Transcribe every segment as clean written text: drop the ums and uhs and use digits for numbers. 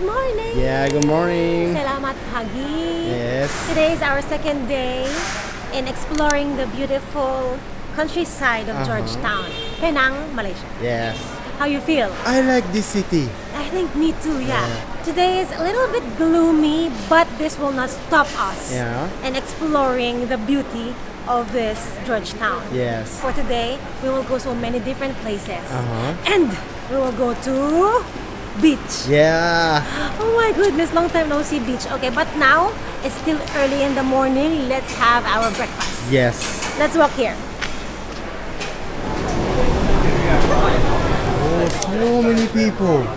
Good morning! Yeah, good morning. Selamat pagi! Yes. Today is our second day in exploring the beautiful countryside of Georgetown, Penang, Malaysia. Yes. How you feel? I like this city. I think me too, yeah. Today is a little bit gloomy, but this will not stop us in exploring the beauty of this Georgetown. Yes. For today, we will go so many different places. And we will go to beach. Yeah. Oh my goodness, long time no see beach. Okay, but now it's still early in the morning. Let's have our breakfast. Yes. Let's walk here. Oh, so many people.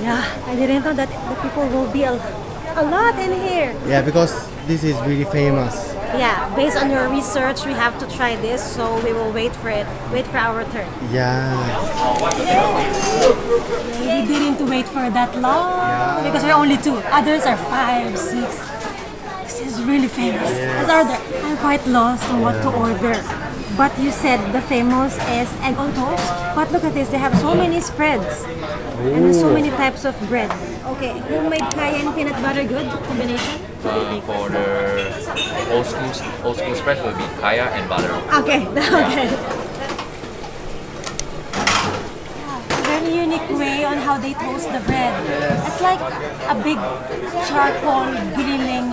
Yeah, I didn't know that the people will be a lot in here. Yeah, because this is really famous. Yeah, based on your research, we have to try this, so we will wait for it. Wait for our turn. Yeah. We didn't wait for that long because we're only two. Others are 5, 6. This is really famous. Let's order. I'm quite lost on what to order. But you said the famous is egg on toast. But look at this, they have so many spreads. And so many types of bread. Okay, homemade kaya and peanut butter, good combination? For the old school spread will be kaya and butter. Okay, okay. Very unique way on how they toast the bread. It's like a big charcoal grilling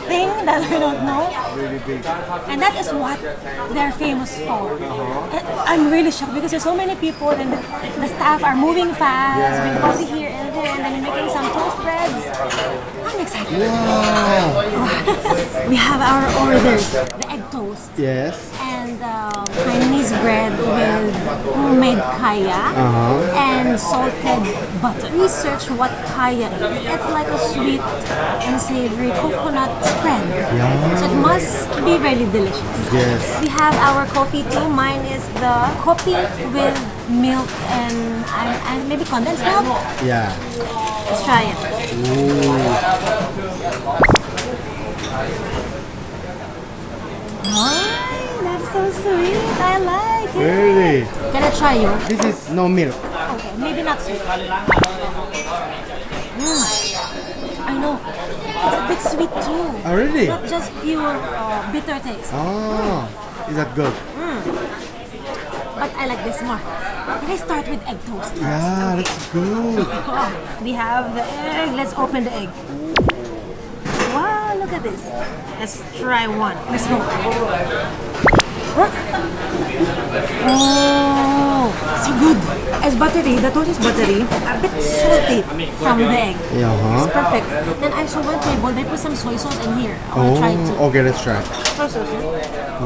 thing that we don't know. Really big. And that is what they're famous for. And I'm really shocked because there's so many people and the staff are moving fast, being coffee here and there, and then making some toast breads. I'm excited. Wow. We have our orders, the egg toast. Yes. And Chinese bread with homemade kaya and salted butter. Research what kaya is. It's like a sweet and savory coconut spread. So it must be really delicious. Yes. We have our coffee too. Mine is the coffee with milk and maybe condensed milk. Yeah. Let's try it. Oh, that's so sweet. I like it. Really? Can I try yours? This is no milk. Okay, maybe not sweet. I know. It's a bit sweet too. Oh, really? Not just pure bitter taste. Oh, is that good? But I like this more. Can I start with egg toast first? Yeah, that's good. We have the egg. Let's open the egg. Wow, look at this. Let's try one. Let's go. Oh, so good. It's buttery. The toast is buttery. A bit salty from the egg. It's perfect. Then I saw one table. They put some soy sauce in here. I want to try it too. Okay, let's try. Soy sauce.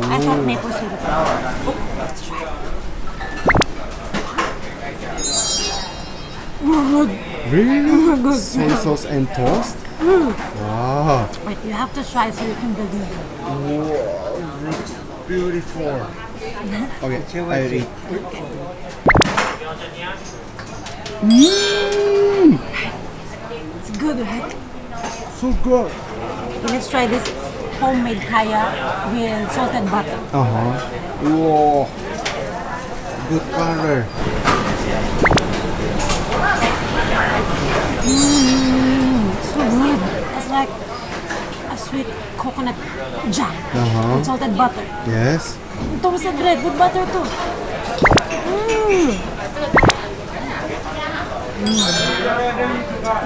I thought maple syrup. Oh, let's try. Oh, good. Really? Good. Soy sauce and toast? Wow. Wait, you have to try so you can believe it. Wow, looks beautiful. Okay, I eat. It's good, right? So good. Let's try this homemade kaya with salted butter. Whoa. Good color. So good. It's like a sweet coconut jam with salted butter. Yes. Toasted bread with butter too.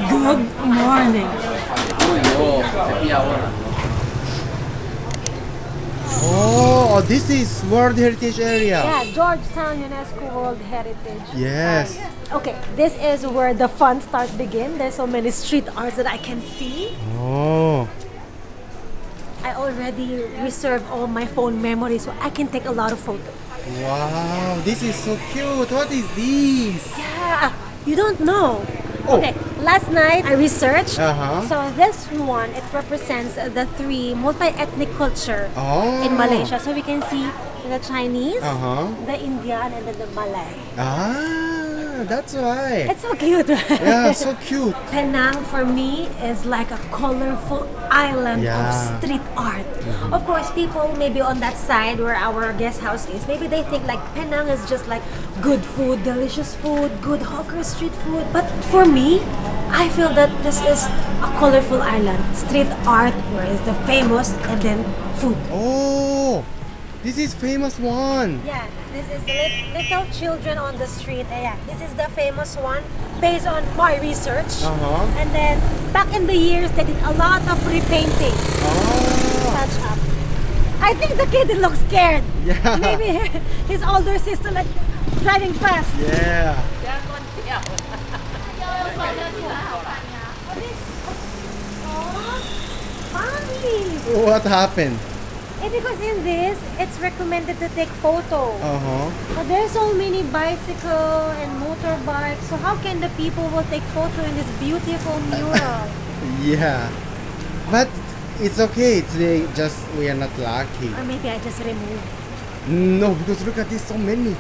Good morning. Oh, this is World Heritage Area. Yeah, Georgetown UNESCO World Heritage. Yes. Okay, this is where the fun starts begin. There's so many street arts that I can see. Oh. I already reserved all my phone memories so I can take a lot of photos. Wow, this is so cute. What is this? Yeah, you don't know. Okay, last night I researched. So this one, it represents the 3 multi-ethnic culture in Malaysia. So we can see the Chinese, the Indian, and then the Malay. That's why. It's so cute, right? Yeah, so cute. Penang for me is like a colorful island of street art. Of course, people maybe on that side where our guest house is, maybe they think like Penang is just like good food, delicious food, good hawker street food. But for me, I feel that this is a colorful island. Street art, where is the famous, and then food. Oh, this is famous one. Yeah, this is little children on the street. Yeah, this is the famous one based on my research. And then back in the years, they did a lot of repainting. Touch up. I think the kid looks scared. Yeah. Maybe his older sister like driving fast. Yeah. Funny. What happened? Because in this, it's recommended to take photo. But there's so many bicycle and motorbikes. So how can the people will take photo in this beautiful mural? Yeah. But it's okay. Today, just we are not lucky. Or maybe I just remove. No, because look at this, so many.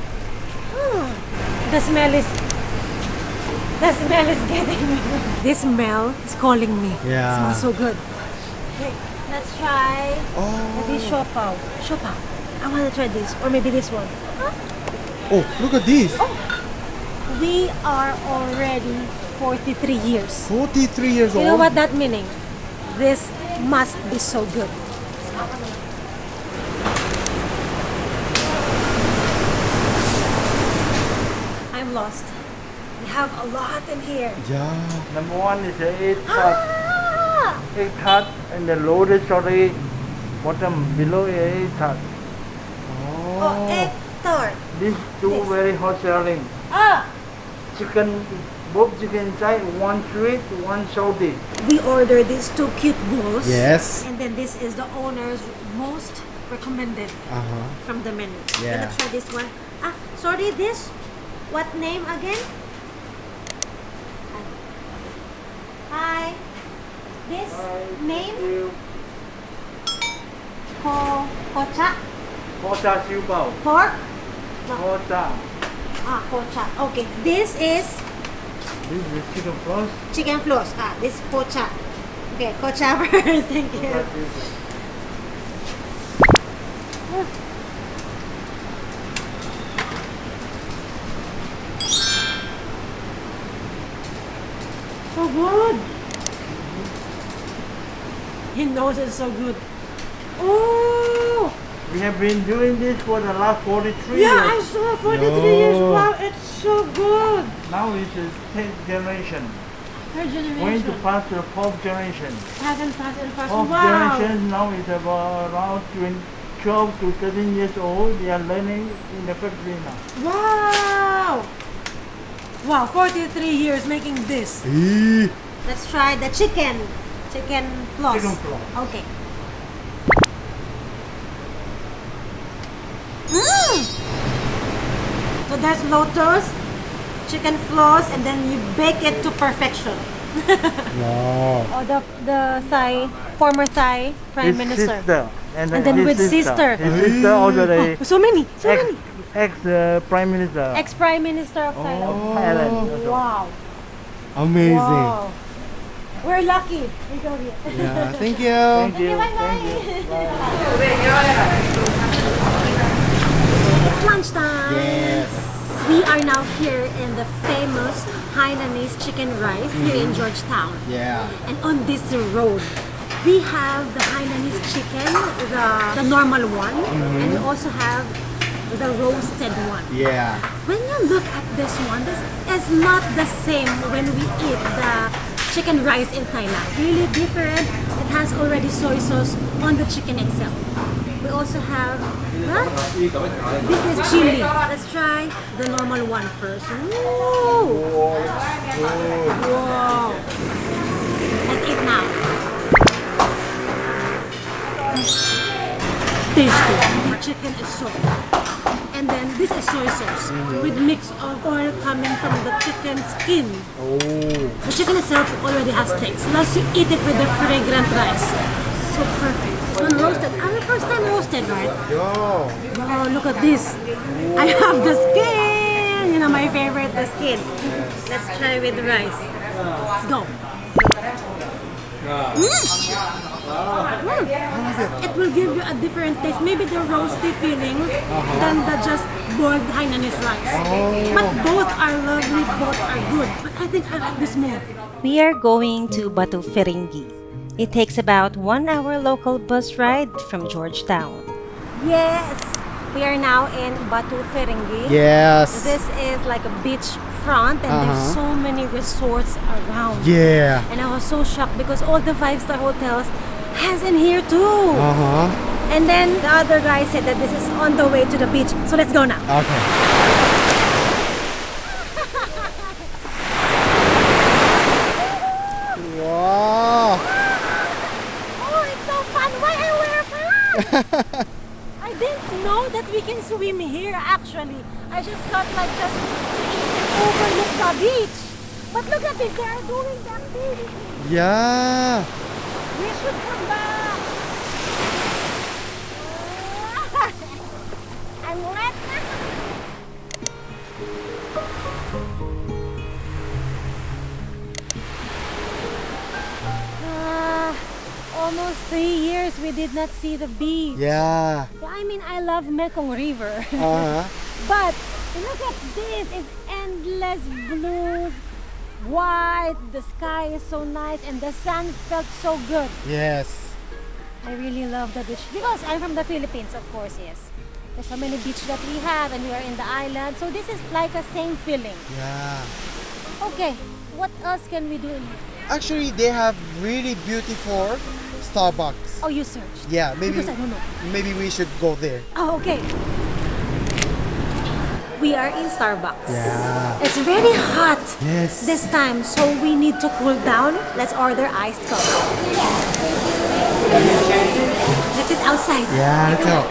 The smell is getting me. This smell is calling me. Yeah. It smells so good. Okay, let's try maybe Oh. shopao. Shopao. I want to try this, or maybe this one. Oh, look at this. We are already 43 years. 43 years old. You know what that meaning? This must be so good. I'm lost. We have a lot in here. Yeah. Number one is the egg tart and the loaded strawberry bottom below egg tart. Oh, egg tart. These two very hot selling. Chicken, both chicken inside, one sweet, one salty. We ordered these two cute bowls. Yes. And then this is the owner's most recommended from the menu. Yeah. Let's try this one. Sorry, this. What name again? Hi. This name? Kocha? Kocha siu bao. Pork? Kocha. Kocha. Okay. This is This is chicken floss. chicken floss. This is kocha. Okay, kocha first. Thank you. So good. He knows it's so good. Oh, We have been doing this for the last 43 yeah, I years. saw 43 years. Wow, it's so good. Now it's the 10th generation. Third Going to generation. pass the 4th generation. Hasn't passed and passed. 4th Wow. generation now is about around 12 to 13 years old. They are learning in the factory now. Wow. Wow, 43 years making this. Let's try the chicken. Chicken floss. Chicken floss. Okay. So there's lotus, chicken floss, and then you bake it to perfection. Wow. Oh, the Thai, former Thai Prime His Minister. sister. And And then his with sister. His sister also the So many, so many. ex-prime minister. Ex-Prime Minister of Thailand. Thailand. Wow. Amazing. Wow. We're lucky. We go here. Yeah, thank you. Thank you. Bye-bye. Thank you. Bye. It's lunchtime. Yes. We are now here in the famous Hainanese chicken rice here in Georgetown. Yeah. And on this road, we have the Hainanese chicken, the normal one, and we also have the roasted one. Yeah. When you look at this one, this is not the same when we eat the chicken rice in Thailand. Really different. It has already soy sauce on the chicken itself. We also have, this is chili. Let's try the normal one first. Ooh. Wow. Let's eat now. Tasty. The chicken is soft. And then this is soy sauce with mix of oil coming from the chicken skin. Oh. The chicken itself already has taste. Plus you eat it with the fragrant rice. So perfect. Unroasted. The first time roasted, right? Yo. Oh, look at this. I have the skin. You know my favorite, the skin. Let's try with the rice. Let's go. It will give you a different taste. Maybe the roasty feeling than the just boiled Hainanese rice. But both are lovely, both are good. But I think I like this more. We are going to Batu Ferringhi. It takes about 1 hour local bus ride from Georgetown. Yes! We are now in Batu Ferringhi. Yes. This is like a beach front and there's so many resorts around. Yeah. And I was so shocked because all the 5-star hotels has in here too. And then the other guy said that this is on the way to the beach. So let's go now. Okay. Wow. Oh, it's so fun. Why I wear pants? I didn't know that we can swim here actually. I just thought like just to eat and overlook the beach. But look at this, they are doing them thing. Yeah. We should come back. I'm wet now. Almost 3 years we did not see the beach. Yeah. I mean, I love Mekong River. But look at this, it's endless blue, white, the sky is so nice and the sun felt so good. Yes. I really love the beach because I'm from the Philippines, of course, yes. There's so many beaches that we have and we are in the island, so this is like a same feeling. Yeah. Okay, what else can we do in here? Actually, they have really beautiful Starbucks. Oh, you searched? Yeah, maybe Because I don't know. maybe we should go there. Oh, okay. We are in Starbucks. Yeah. It's very hot Yes. this time, so we need to cool down. Let's order iced coffee. Let's sit outside. Yeah, so.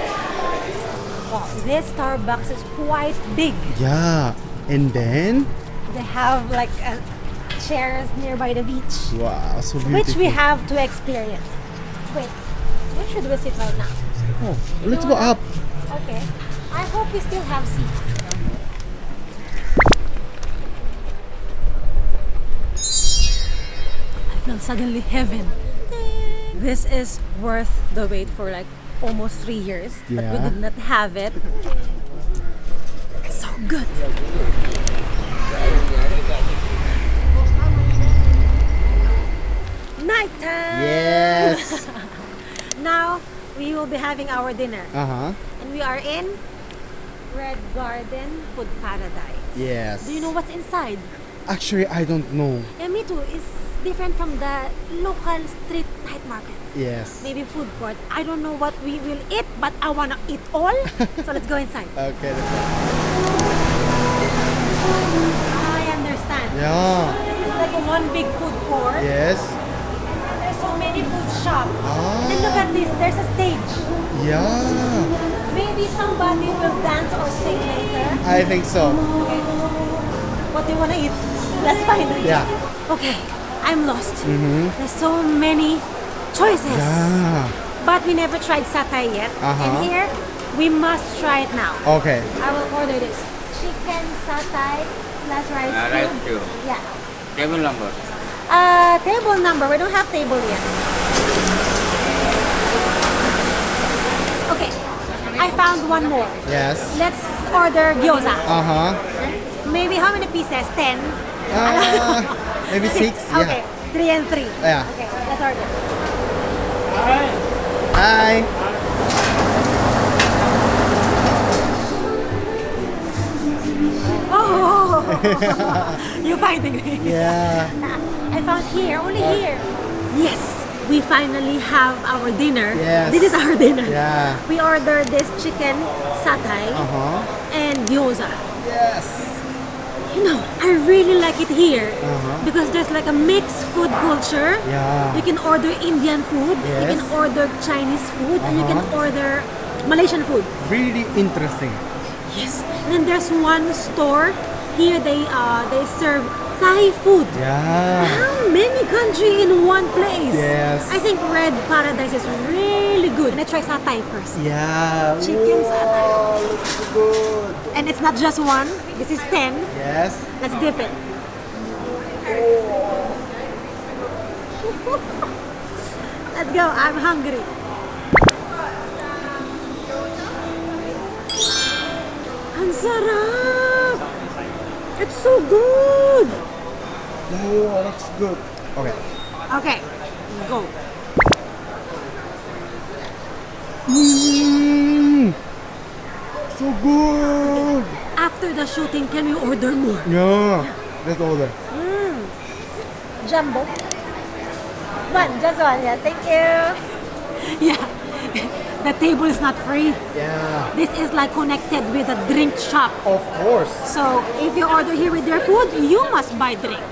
Wow, this Starbucks is quite big. Yeah. And then They have like chairs nearby the beach, wow, so beautiful. which we have to experience. Wait, where should we sit right now? Oh, let's go up. Okay. I hope we still have seats. I feel suddenly heaven. This is worth the wait for like almost 3 years, but we Yeah. did not have it. It's so good. Nighttime! Yes. Now we will be having our dinner. And we are in Red Garden Food Paradise. Yes. Do you know what's inside? Actually, I don't know. Yeah, me too. It's different from the local street night market. Yes. Maybe food court. I don't know what we will eat, but I want to eat all. So let's go inside. Okay, let's go. I understand. Yeah. It's like a one big food court. Yes. There's so many food shops. Ah. And then look at this. There's a stage. Yeah. Maybe somebody will dance or sing later. I think so. Okay. What do you want to eat? Let's find it. Yeah. Okay, I'm lost. There's so many choices. Yeah. But we never tried satay yet. And here, we must try it now. Okay. I will order this. Chicken satay plus rice Rice cube. cube. Yeah. Table number. Table number. We don't have table yet. Okay. I found one more. Yes. Let's order gyoza. Maybe Maybe how many pieces? 10? maybe 6. Okay. 3 and 3. Yeah. Okay, let's order. Hi. Oh, you finding me? Yeah. I found here, only here. Yes, we finally have our dinner. Yes. This is our dinner. Yeah. We ordered this chicken satay and gyoza. Yes. You know, I really like it here because there's like a mixed food culture. Yeah. You can order Indian food, you Yes. can order Chinese food, and you can order Malaysian food. Really interesting. Yes. And then there's one store here. They serve Thai food. Yeah. How many country in one place? Yes. I think Red Paradise is really good. And I try satay first. Yeah. Chicken satay. Wow, looks good. And it's not just one. This is 10. Yes. Let's dip it. Let's go. I'm hungry. Ang sarap! It's so good! Oh, that's good. Okay. Okay, go. So good. After the shooting, can we order more? Yeah. Let's order. Jumbo. One, just one. Yeah, thank you. Yeah. The table is not free. Yeah. This is like connected with a drink shop. Of course. So if you order here with their food, you must buy drink.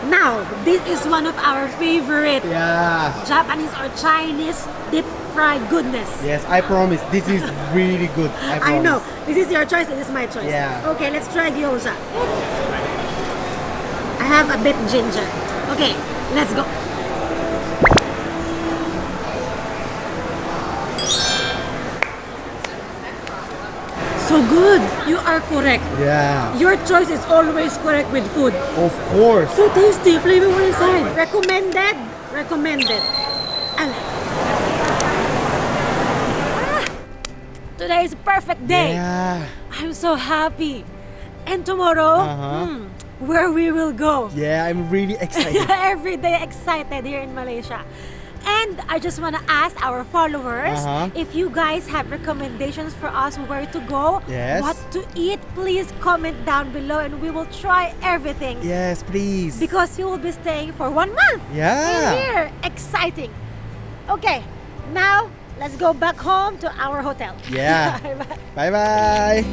Now, this is one of our favorite Yeah. Japanese or Chinese deep fried goodness. Yes, I promise. This is really good. I promise. I know. This is your choice, this is my choice. Yeah. Okay, let's try gyoza. I have a bit ginger. Okay, let's go. So good. You are correct. Yeah. Your choice is always correct with food. Of course. So tasty, flavorful inside. Recommended. Recommended. Today is a perfect day. Yeah. I'm so happy. And tomorrow, where we will go. Yeah, I'm really excited. Every day excited here in Malaysia. And I just want to ask our followers if you guys have recommendations for us where to go, Yes. what to eat, please comment down below and we will try everything. Yes, please. Because we will be staying for 1 month. Yeah. Here. Exciting. Okay, now let's go back home to our hotel. Yeah. Bye-bye. Bye-bye.